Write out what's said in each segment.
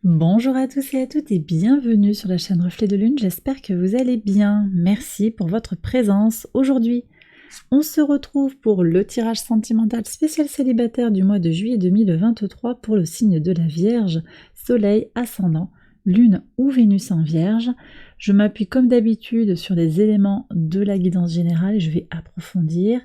Bonjour à tous et à toutes et bienvenue sur la chaîne Reflet de Lune, j'espère que vous allez bien. Merci pour votre présence. Aujourd'hui, on se retrouve pour le tirage sentimental spécial célibataire du mois de juillet 2023 pour le signe de la Vierge, Soleil, Ascendant, Lune ou Vénus en Vierge. Je m'appuie comme d'habitude sur les éléments de la guidance générale et je vais approfondir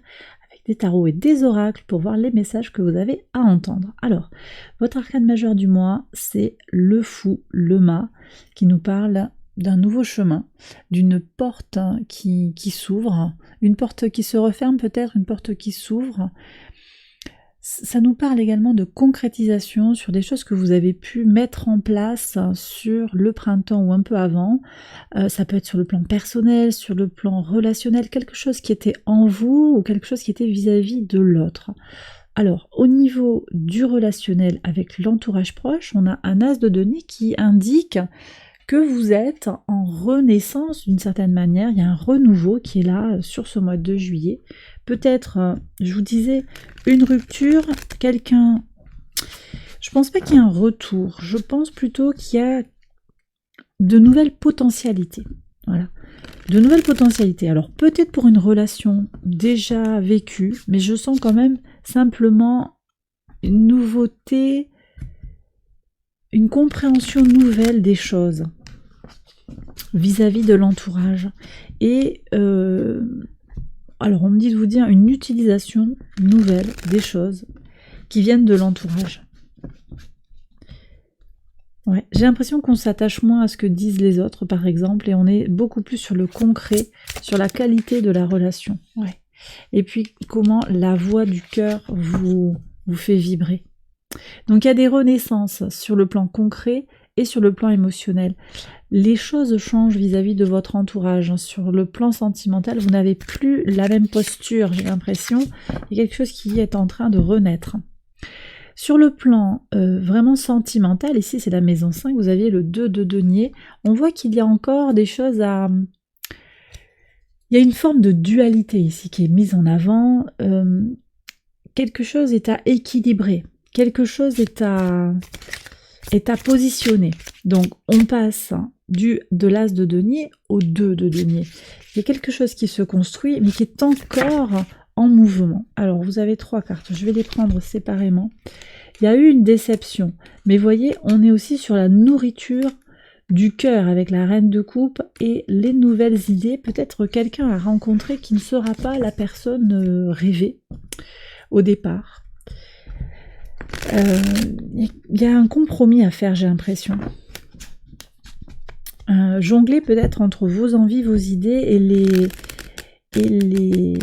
des tarots et des oracles pour voir les messages que vous avez à entendre. Alors, votre arcane majeur du mois, c'est le fou, le mât, qui nous parle d'un nouveau chemin, d'une porte qui s'ouvre, une porte qui se referme peut-être, une porte qui s'ouvre. Ça nous parle également de concrétisation sur des choses que vous avez pu mettre en place sur le printemps ou un peu avant. Ça peut être sur le plan personnel, sur le plan relationnel, quelque chose qui était en vous ou quelque chose qui était vis-à-vis de l'autre. Alors, au niveau du relationnel avec l'entourage proche, on a un as de denier qui indique que vous êtes en renaissance d'une certaine manière. Il y a un renouveau qui est là sur ce mois de juillet. Peut-être, je vous disais, une rupture, quelqu'un... Je pense pas qu'il y ait un retour. Je pense plutôt qu'il y a de nouvelles potentialités. Voilà. De nouvelles potentialités. Alors peut-être pour une relation déjà vécue, mais je sens quand même simplement une nouveauté, une compréhension nouvelle des choses vis-à-vis de l'entourage. Et alors on me dit de vous dire une utilisation nouvelle des choses qui viennent de l'entourage. Ouais, j'ai l'impression qu'on s'attache moins à ce que disent les autres, par exemple, et on est beaucoup plus sur le concret, sur la qualité de la relation. Ouais. Et puis, comment la voix du cœur vous fait vibrer. Donc, il y a des renaissances sur le plan concret et sur le plan émotionnel. Les choses changent vis-à-vis de votre entourage. Sur le plan sentimental, vous n'avez plus la même posture, j'ai l'impression. Il y a quelque chose qui est en train de renaître. Sur le plan vraiment sentimental, ici c'est la maison 5, vous aviez le 2 de denier, on voit qu'il y a encore des choses à... Il y a une forme de dualité ici qui est mise en avant, quelque chose est à équilibrer, quelque chose est à positionner. Donc on passe de l'as de denier au 2 de denier. Il y a quelque chose qui se construit mais qui est encore en mouvement. Alors vous avez 3 cartes, je vais les prendre séparément. Il y a eu une déception, mais voyez, on est aussi sur la nourriture du cœur avec la reine de coupe et les nouvelles idées. Peut-être quelqu'un à rencontrer qui ne sera pas la personne rêvée au départ. Il y a un compromis à faire, j'ai l'impression. Jongler peut-être entre vos envies, vos idées et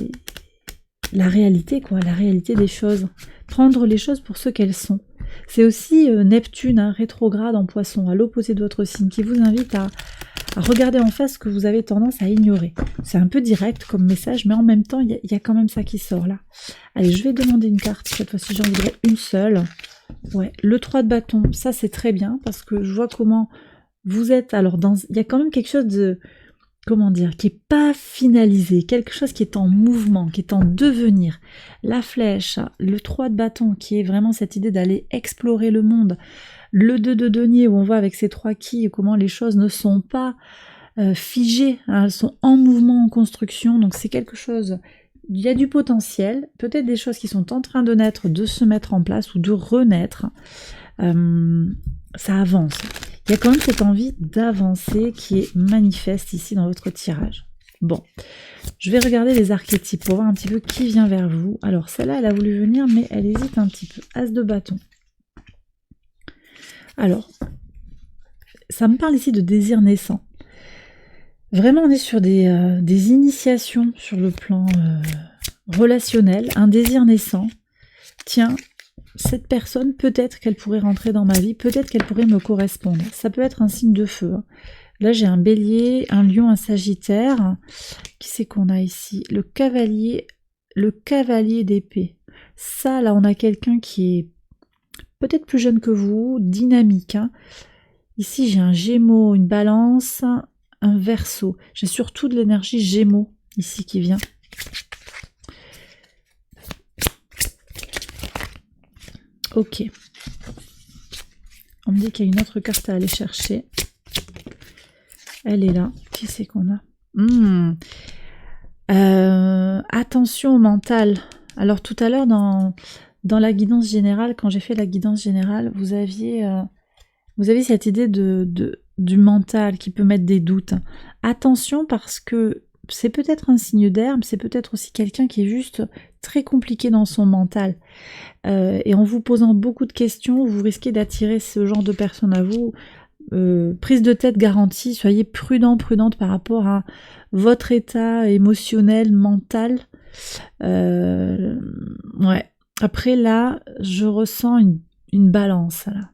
la réalité, quoi, la réalité des choses. Prendre les choses pour ce qu'elles sont. C'est aussi Neptune, rétrograde en Poisson, à l'opposé de votre signe, qui vous invite à regarder en face ce que vous avez tendance à ignorer. C'est un peu direct comme message, mais en même temps, il y a quand même ça qui sort là. Allez, je vais demander une carte, cette fois-ci j'en voudrais une seule. Ouais, le 3 de bâton, ça c'est très bien, parce que je vois comment vous êtes... Alors, il y a quand même quelque chose de... Comment dire, qui n'est pas finalisé, quelque chose qui est en mouvement, qui est en devenir. La flèche, le 3 de bâton, qui est vraiment cette idée d'aller explorer le monde. Le 2 de denier, où on voit avec ces 3 quilles comment les choses ne sont pas figées, elles sont en mouvement, en construction, donc c'est quelque chose... Il y a du potentiel, peut-être des choses qui sont en train de naître, de se mettre en place ou de renaître. Ça avance. Il y a quand même cette envie d'avancer qui est manifeste ici dans votre tirage. Bon, je vais regarder les archétypes pour voir un petit peu qui vient vers vous. Alors celle-là, elle a voulu venir, mais elle hésite un petit peu. As de bâton. Alors, ça me parle ici de désir naissant. Vraiment, on est sur des initiations sur le plan relationnel, un désir naissant. Tiens, cette personne, peut-être qu'elle pourrait rentrer dans ma vie, peut-être qu'elle pourrait me correspondre. Ça peut être un signe de feu. Là, j'ai un bélier, un lion, un sagittaire. Qui c'est qu'on a ici? Le cavalier d'épée. Ça, là, on a quelqu'un qui est peut-être plus jeune que vous, dynamique. Ici, j'ai un gémeaux, une balance, un verseau. J'ai surtout de l'énergie gémeaux ici qui vient. Ok. On me dit qu'il y a une autre carte à aller chercher. Elle est là. Qui c'est qu'on a? Attention au mental. Alors tout à l'heure dans la guidance générale, quand j'ai fait la guidance générale, vous aviez cette idée du mental qui peut mettre des doutes. Attention parce que c'est peut-être un signe d'air, mais c'est peut-être aussi quelqu'un qui est juste très compliqué dans son mental. Et en vous posant beaucoup de questions, vous risquez d'attirer ce genre de personnes à vous. Prise de tête garantie, soyez prudente par rapport à votre état émotionnel, mental. Ouais. Après là, je ressens une balance là.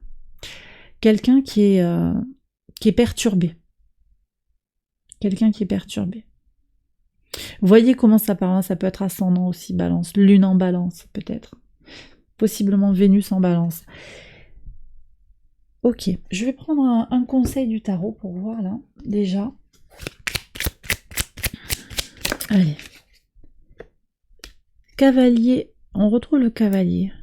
Quelqu'un qui est perturbé. Quelqu'un qui est perturbé. Voyez comment ça part, ça peut être ascendant aussi, balance, lune en balance peut-être. Possiblement Vénus en balance. Ok, je vais prendre un conseil du tarot pour voir là, déjà. Allez. Cavalier, on retrouve le cavalier.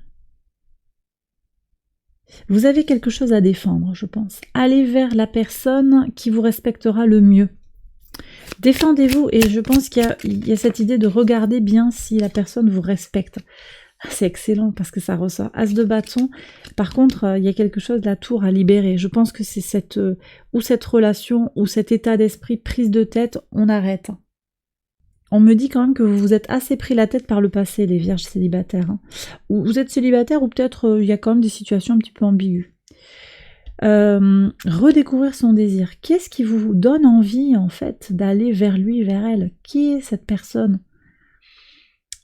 Vous avez quelque chose à défendre, je pense. Allez vers la personne qui vous respectera le mieux. Défendez-vous et je pense qu'il y a cette idée de regarder bien si la personne vous respecte. C'est excellent parce que ça ressort. As de bâton. Par contre, il y a quelque chose de la tour à libérer. Je pense que c'est cette relation ou cet état d'esprit prise de tête, on arrête. On me dit quand même que vous vous êtes assez pris la tête par le passé, les vierges célibataires. Hein. Ou vous êtes célibataire ou peut-être il y a quand même des situations un petit peu ambiguës. Redécouvrir son désir. Qu'est-ce qui vous donne envie en fait d'aller vers lui, vers elle? Qui est cette personne?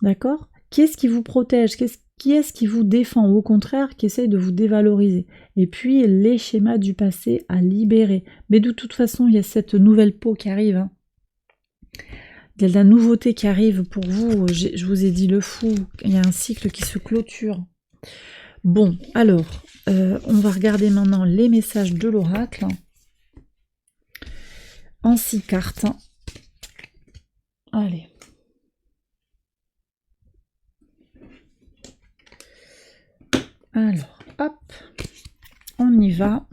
D'accord? Qui est-ce qui vous protège? Qui est-ce qui vous défend? Ou au contraire, qui essaye de vous dévaloriser? Et puis, les schémas du passé à libérer. Mais de toute façon, il y a cette nouvelle peau qui arrive. Hein. Il y a de la nouveauté qui arrive pour vous. Je vous ai dit le fou. Il y a un cycle qui se clôture. Bon, alors, on va regarder maintenant les messages de l'oracle. En 6 cartes. Allez. Alors, hop, on y va.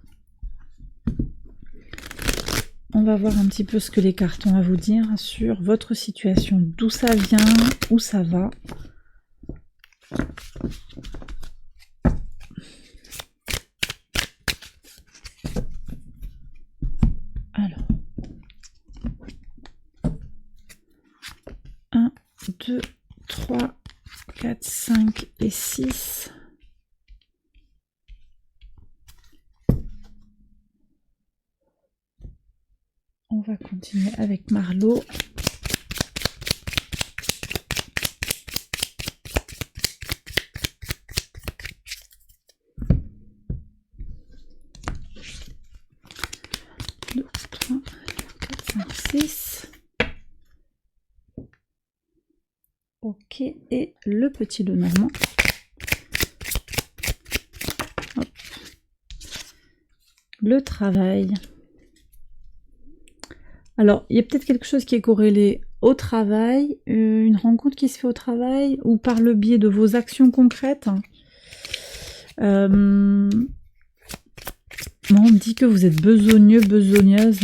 On va voir un petit peu ce que les cartes ont à vous dire sur votre situation, d'où ça vient, où ça va. Alors, 1, 2, 3, 4, 5 et 6. On va continuer avec Marlo. Deux, 3, 4, 5, 6. Ok, et le petit Lenormand. Hop. Le travail. Alors, il y a peut-être quelque chose qui est corrélé au travail, une rencontre qui se fait au travail, ou par le biais de vos actions concrètes. On me dit que vous êtes besogneux, besogneuse.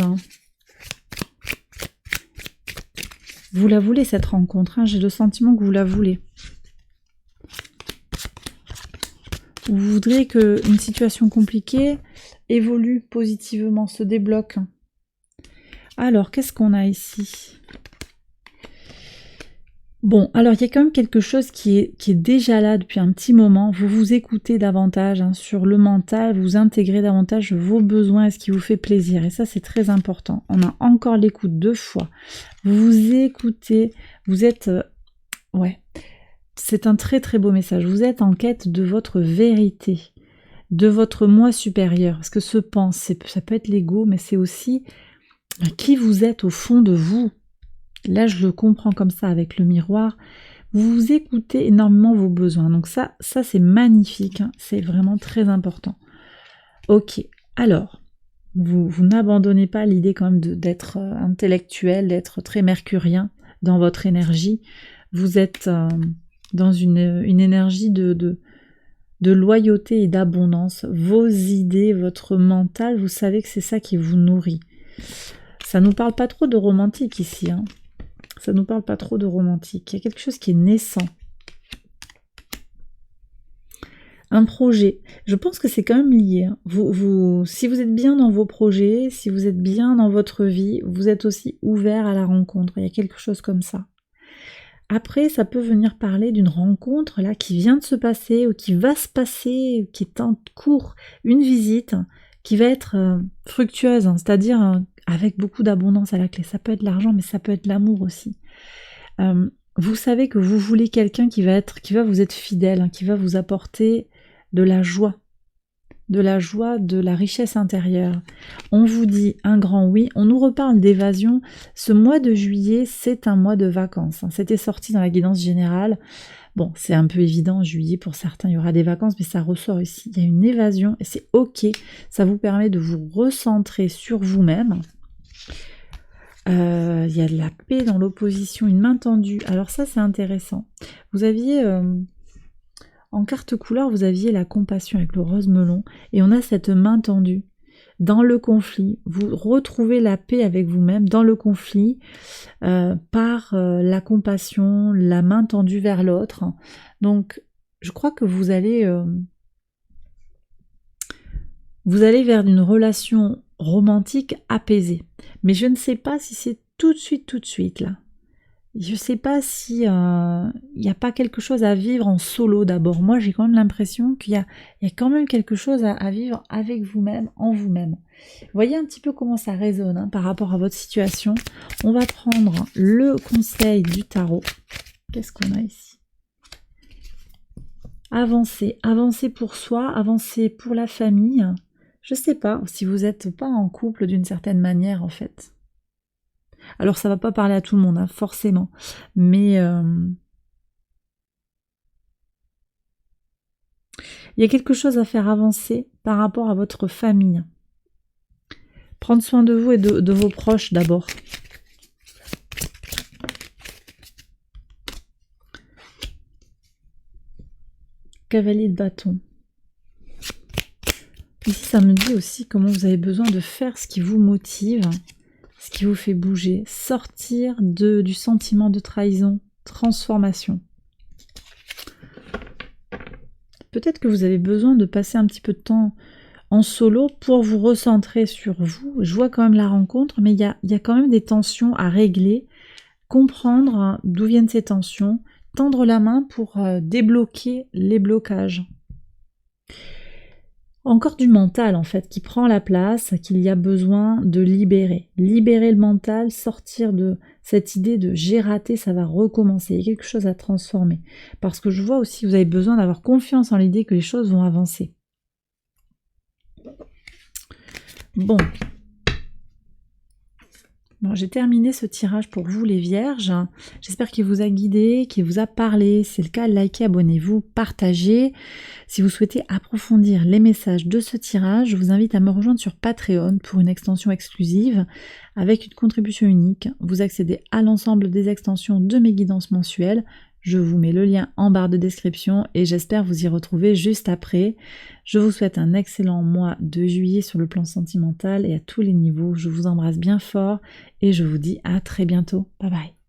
Vous la voulez, cette rencontre, hein, j'ai le sentiment que vous la voulez. Vous voudrez qu'une situation compliquée évolue positivement, se débloque. Alors, qu'est-ce qu'on a ici? Bon, alors il y a quand même quelque chose qui est déjà là depuis un petit moment. Vous vous écoutez davantage hein, sur le mental, vous intégrez davantage vos besoins et ce qui vous fait plaisir. Et ça, c'est très important. On a encore l'écoute 2 fois. Vous vous écoutez, vous êtes... ouais, c'est un très très beau message. Vous êtes en quête de votre vérité, de votre moi supérieur. Parce que ça peut être l'ego, mais c'est aussi... qui vous êtes au fond de vous. Là, je le comprends comme ça avec le miroir. Vous écoutez énormément vos besoins. Donc ça c'est magnifique. Hein. C'est vraiment très important. Ok. Alors, vous n'abandonnez pas l'idée quand même d'être intellectuel, d'être très mercurien dans votre énergie. Vous êtes dans une énergie de de loyauté et d'abondance. Vos idées, votre mental, vous savez que c'est ça qui vous nourrit. Ça nous parle pas trop de romantique ici, hein. Ça nous parle pas trop de romantique. Il y a quelque chose qui est naissant. Un projet. Je pense que c'est quand même lié. Hein. Si vous êtes bien dans vos projets, si vous êtes bien dans votre vie, vous êtes aussi ouvert à la rencontre. Il y a quelque chose comme ça. Après, ça peut venir parler d'une rencontre là qui vient de se passer ou qui va se passer, qui est en cours, une visite qui va être fructueuse, hein, c'est-à-dire avec beaucoup d'abondance à la clé. Ça peut être l'argent, mais ça peut être l'amour aussi. Vous savez que vous voulez quelqu'un qui va vous être fidèle, hein, qui va vous apporter de la joie, de la richesse intérieure. On vous dit un grand oui, on nous reparle d'évasion. Ce mois de juillet, c'est un mois de vacances. Hein. C'était sorti dans la guidance générale. Bon, c'est un peu évident, juillet, pour certains, il y aura des vacances, mais ça ressort ici. Il y a une évasion et c'est ok. Ça vous permet de vous recentrer sur vous-même. Il y a de la paix dans l'opposition, une main tendue. Alors ça, c'est intéressant. Vous aviez... en carte couleur, vous aviez la compassion avec le rose melon et on a cette main tendue. Dans le conflit, vous retrouvez la paix avec vous-même dans le conflit par la compassion, la main tendue vers l'autre. Donc, je crois que vous allez vers une relation romantique apaisée. Mais je ne sais pas si c'est tout de suite là. Je ne sais pas si il n'y a pas quelque chose à vivre en solo d'abord. Moi, j'ai quand même l'impression qu'il y a quand même quelque chose à vivre avec vous-même, en vous-même. Voyez un petit peu comment ça résonne hein, par rapport à votre situation. On va prendre le conseil du tarot. Qu'est-ce qu'on a ici? Avancer. Avancer pour soi, avancer pour la famille. Je ne sais pas si vous n'êtes pas en couple d'une certaine manière en fait. Alors ça va pas parler à tout le monde, hein, forcément, mais il y a quelque chose à faire avancer par rapport à votre famille. Prendre soin de vous et de vos proches d'abord. Cavalier de bâton. Ici ça me dit aussi comment vous avez besoin de faire ce qui vous motive, ce qui vous fait bouger, sortir du sentiment de trahison, transformation. Peut-être que vous avez besoin de passer un petit peu de temps en solo pour vous recentrer sur vous. Je vois quand même la rencontre, mais il y a quand même des tensions à régler, comprendre d'où viennent ces tensions, tendre la main pour débloquer les blocages. Encore du mental en fait qui prend la place, qu'il y a besoin de libérer. Libérer le mental, sortir de cette idée de j'ai raté, ça va recommencer. Il y a quelque chose à transformer. Parce que je vois aussi que vous avez besoin d'avoir confiance en l'idée que les choses vont avancer. Bon, j'ai terminé ce tirage pour vous les vierges. J'espère qu'il vous a guidé, qu'il vous a parlé. Si c'est le cas, likez, abonnez-vous, partagez. Si vous souhaitez approfondir les messages de ce tirage, je vous invite à me rejoindre sur Patreon pour une extension exclusive avec une contribution unique. Vous accédez à l'ensemble des extensions de mes guidances mensuelles. Je vous mets le lien en barre de description et j'espère vous y retrouver juste après. Je vous souhaite un excellent mois de juillet sur le plan sentimental et à tous les niveaux. Je vous embrasse bien fort et je vous dis à très bientôt. Bye bye.